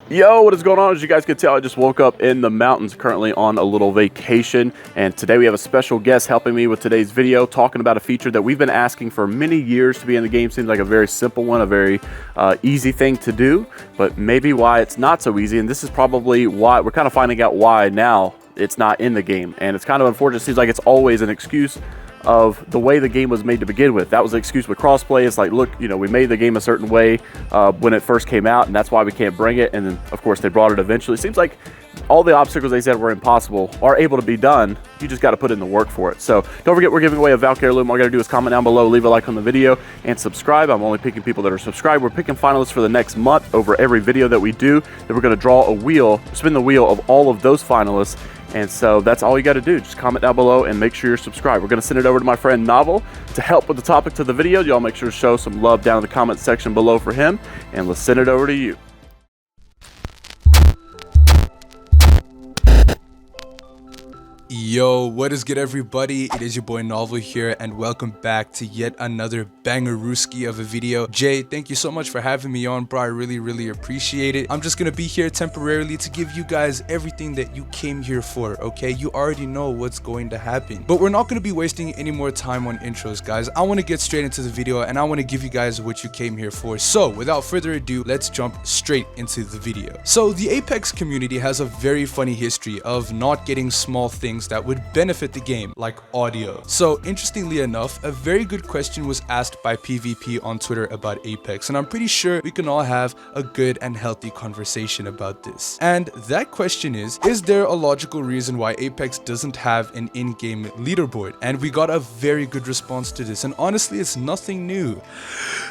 Yo, what is going on? As you guys can tell, I just woke up in the mountains, currently on a little vacation, and today we have a special guest helping me with today's video, talking about a feature that we've been asking for many years to be in the game. Seems like a very simple one, a very easy thing to do, but maybe why it's not so easy, and this is probably why we're kind of finding out why now it's not in the game. And it's kind of unfortunate. It seems like it's always an excuse of the way the game was made to begin with. That was the excuse with crossplay. It's like, look, you know, we made the game a certain way when it first came out, and that's why we can't bring it. And then, of course, they brought it eventually. It seems like all the obstacles they said were impossible are able to be done. You just got to put in the work for it. So don't forget, we're giving away a Valkyrie Loom. All you got to do is comment down below, leave a like on the video, and subscribe. I'm only picking people that are subscribed. We're picking finalists for the next month over every video that we do. Then we're going to draw a wheel, spin the wheel of all of those finalists. And so that's all you got to do. Just comment down below and make sure you're subscribed. We're going to send it over to my friend Novel to help with the topic to the video. Y'all make sure to show some love down in the comment section below for him. And let's send it over to you. Yo, what is good, everybody? It is your boy Novel here, and welcome back to yet another bangerooski of a video. Jay, thank you so much for having me on, bro. I really appreciate it. I'm just gonna be here temporarily to give you guys everything that you came here for, okay? You already know what's going to happen, but we're not gonna be wasting any more time on intros, guys. I want to get straight into the video, and I want to give you guys what you came here for. So without further ado, let's jump straight into the video. So the Apex community has a very funny history of not getting small things that would benefit the game, like audio. So interestingly enough, a very good question was asked by PvP on Twitter about Apex, and I'm pretty sure we can all have a good and healthy conversation about this. And that question is there a logical reason why Apex doesn't have an in-game leaderboard? And we got a very good response to this, and honestly, it's nothing new.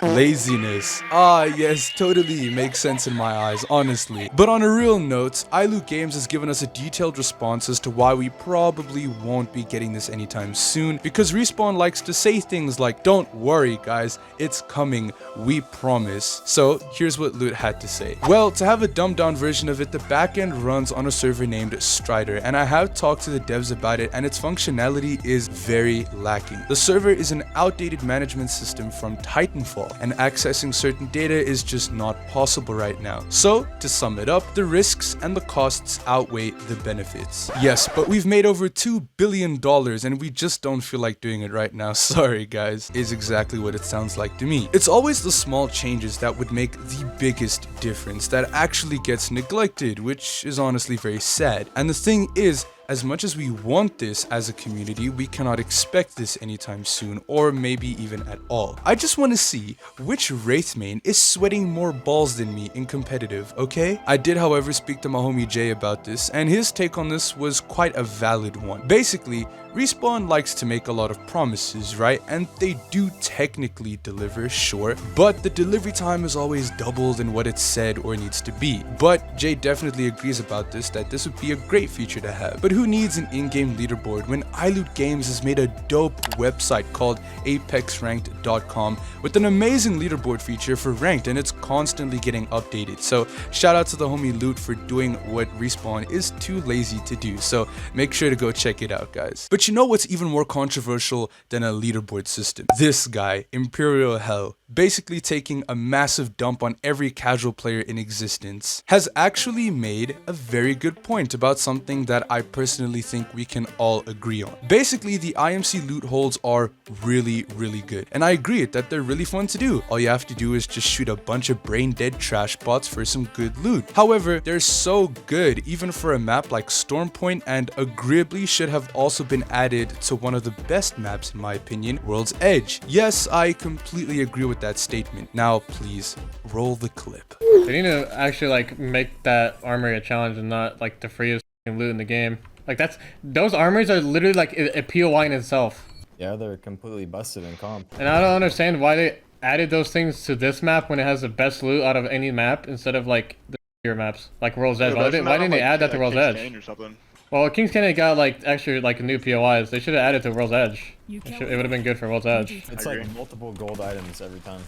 Laziness. Ah, yes, totally makes sense in my eyes, honestly. But on a real note, iLoot Games has given us a detailed response as to why we probably won't be getting this anytime soon, because Respawn likes to say things like, don't worry guys, it's coming, we promise. So here's what Loot had to say. Well, to have a dumbed down version of it, the backend runs on a server named Strider, and I have talked to the devs about it, and its functionality is very lacking. The server is an outdated management system from Titanfall, and accessing certain data is just not possible right now. So to sum it up, the risks and the costs outweigh the benefits. Yes, but we've made over $2 billion and we just don't feel like doing it right now. Sorry guys, is exactly what it sounds like to me. It's always the small changes that would make the biggest difference that actually gets neglected, which is honestly very sad. And the thing is, as much as we want this as a community, we cannot expect this anytime soon, or maybe even at all. I just want to see which Wraith main is sweating more balls than me in competitive, okay? I did, however, speak to my homie Jay about this, and his take on this was quite a valid one. Basically, Respawn likes to make a lot of promises, right? And they do technically deliver, sure, but the delivery time is always double than what it's said or needs to be. But Jay definitely agrees about this, that this would be a great feature to have. But who needs an in-game leaderboard when iLoot Games has made a dope website called apexranked.com with an amazing leaderboard feature for ranked, and it's constantly getting updated. So shout out to the homie Loot for doing what Respawn is too lazy to do. So make sure to go check it out, guys. But you know what's even more controversial than a leaderboard system? This guy, Imperial Hell, basically taking a massive dump on every casual player in existence, has actually made a very good point about something that I personally think we can all agree on. Basically, the IMC loot holds are really good, and I agree that they're really fun to do. All you have to do is just shoot a bunch of brain dead trash bots for some good loot. However, they're so good even for a map like Stormpoint, and agreeably should have also been added to one of the best maps in my opinion, World's Edge. Yes, I completely agree with that statement. Now please roll the clip. They need to actually like make that armory a challenge and not like the freest loot in the game. Like those armories are literally like a POI in itself. Yeah, they're completely busted in comp. And I don't understand why they added those things to this map when it has the best loot out of any map instead of like the maps like World's Edge. Why didn't they add that to World's Edge? Or something. Well, King's Canyon got like extra like new POIs. They should have added to World's Edge. It would have been good for World's Edge. It's like multiple gold items every time.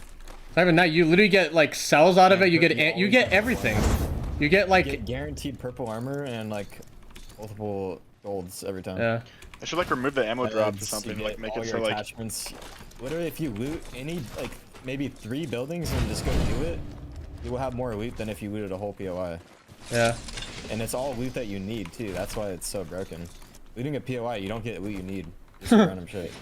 It's not even that. You literally get like cells out of it. You get everything. You get like guaranteed purple armor and like multiple golds every time. Yeah. I should like remove the ammo drops or something, like make it so like attachments. Literally, if you loot any like maybe 3 buildings and just go do it, you will have more loot than if you looted a whole POI. Yeah. And it's all loot that you need too. That's why it's so broken. Looting a POI, you don't get loot you need. Just random shit.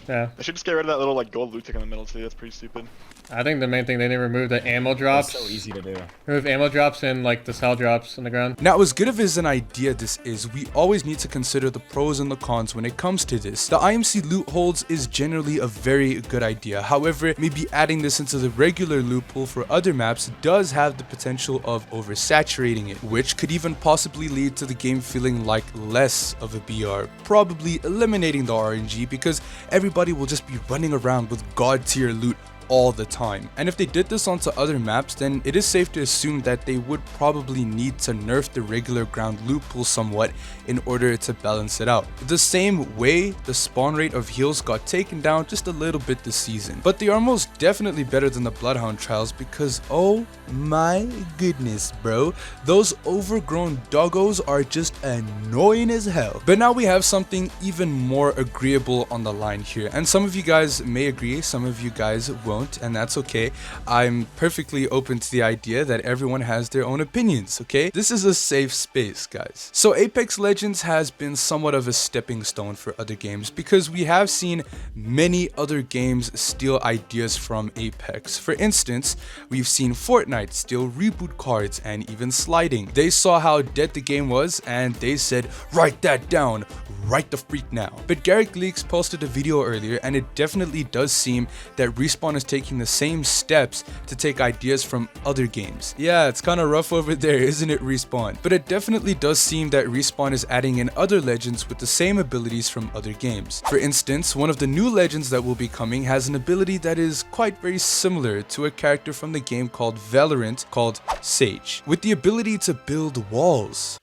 Yeah. They should just get rid of that little like gold loot tick in the middle too. That's pretty stupid. I think the main thing they need to remove the ammo drops. It's so easy to do. Remove ammo drops and like the cell drops on the ground. Now, as good of as an idea this is, we always need to consider the pros and the cons when it comes to this. The IMC loot holds is generally a very good idea. However, maybe adding this into the regular loot pool for other maps does have the potential of oversaturating it, which could even possibly lead to the game feeling like less of a BR, probably eliminating the RNG because everybody will just be running around with god tier loot all the time. And if they did this onto other maps, then it is safe to assume that they would probably need to nerf the regular ground loot pool somewhat in order to balance it out. The same way the spawn rate of heals got taken down just a little bit this season. But they are most definitely better than the Bloodhound trials because oh my goodness bro, those overgrown doggos are just annoying as hell. But now we have something even more agreeable on the line here, and some of you guys may agree, some of you guys won't, and that's okay. I'm perfectly open to the idea that everyone has their own opinions, okay? This is a safe space, guys. So Apex Legends has been somewhat of a stepping stone for other games because we have seen many other games steal ideas from Apex. For instance, we've seen Fortnite steal reboot cards and even sliding. They saw how dead the game was and they said, write that down right the freak now. But Glytch posted a video earlier and it definitely does seem that Respawn is taking the same steps to take ideas from other games. Yeah, it's kind of rough over there, isn't it, Respawn? But it definitely does seem that Respawn is adding in other legends with the same abilities from other games. For instance, one of the new legends that will be coming has an ability that is quite very similar to a character from the game called Valorant called Sage, with the ability to build walls.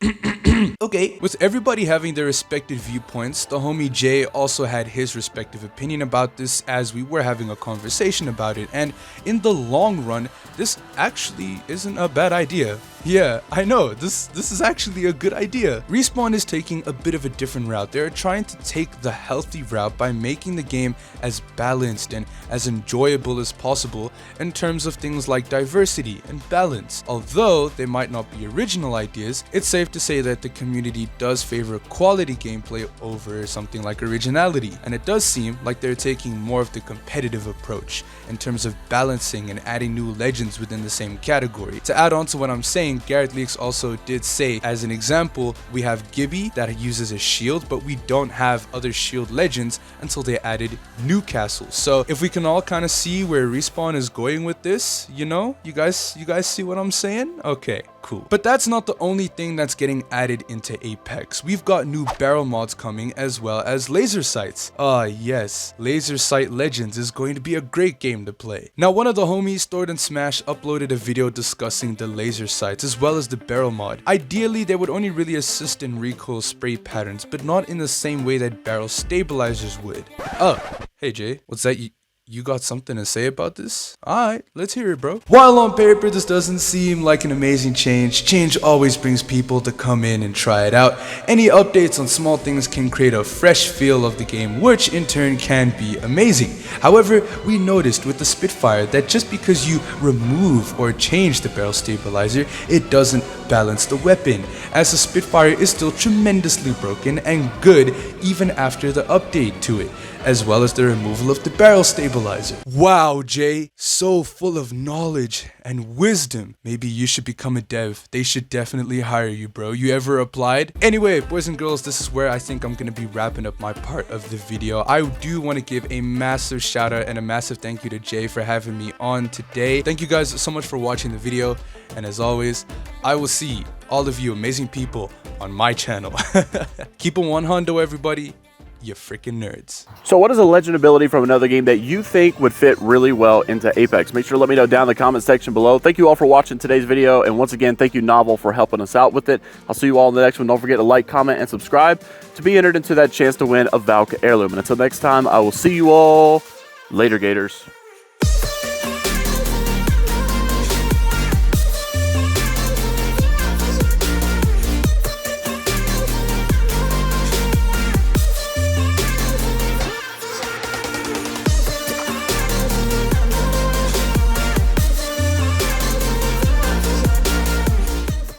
Okay. With everybody having their respective viewpoints, the homie Jay also had his respective opinion about this as we were having a conversation about it, and in the long run, this actually isn't a bad idea. Yeah, I know, this is actually a good idea. Respawn is taking a bit of a different route. They're trying to take the healthy route by making the game as balanced and as enjoyable as possible in terms of things like diversity and balance. Although they might not be original ideas, it's safe to say that the community does favor quality gameplay over something like originality, and it does seem like they're taking more of the competitive approach in terms of balancing and adding new legends within the same category. To add on to what I'm saying, Glytch also did say, as an example, we have Gibby that uses a shield, but we don't have other shield legends until they added Newcastle. So if we can all kind of see where Respawn is going with this, you know, you guys see what I'm saying? Okay, cool. But that's not the only thing that's getting added into Apex. We've got new barrel mods coming as well as laser sights. Ah yes, Laser Sight Legends is going to be a great game to play. Now, one of the homies, Stored and Smash, uploaded a video discussing the laser sights as well as the barrel mod. Ideally, they would only really assist in recoil spray patterns, but not in the same way that barrel stabilizers would. Oh, hey Jay, what's that? You got something to say about this? Alright, let's hear it, bro. While on paper this doesn't seem like an amazing change, change always brings people to come in and try it out. Any updates on small things can create a fresh feel of the game, which in turn can be amazing. However, we noticed with the Spitfire that just because you remove or change the barrel stabilizer, it doesn't balance the weapon, as the Spitfire is still tremendously broken and good even after the update to it, as well as the removal of the barrel stabilizer. Wow, Jay, so full of knowledge and wisdom. Maybe you should become a dev. They should definitely hire you, bro. You ever applied? Anyway, boys and girls, this is where I think I'm gonna be wrapping up my part of the video. I do want to give a massive shout out and a massive thank you to Jay for having me on today. Thank you guys so much for watching the video, and as always, I will see all of you amazing people on my channel. Keep it 100, everybody. You freaking nerds. So what is a legend ability from another game that you think would fit really well into Apex? Make sure to let me know down in the comment section below. Thank you all for watching today's video, and once again, thank you Novel for helping us out with it. I'll see you all in the next one. Don't forget to like, comment, and subscribe to be entered into that chance to win a Valk heirloom. And until next time, I will see you all later, Gators.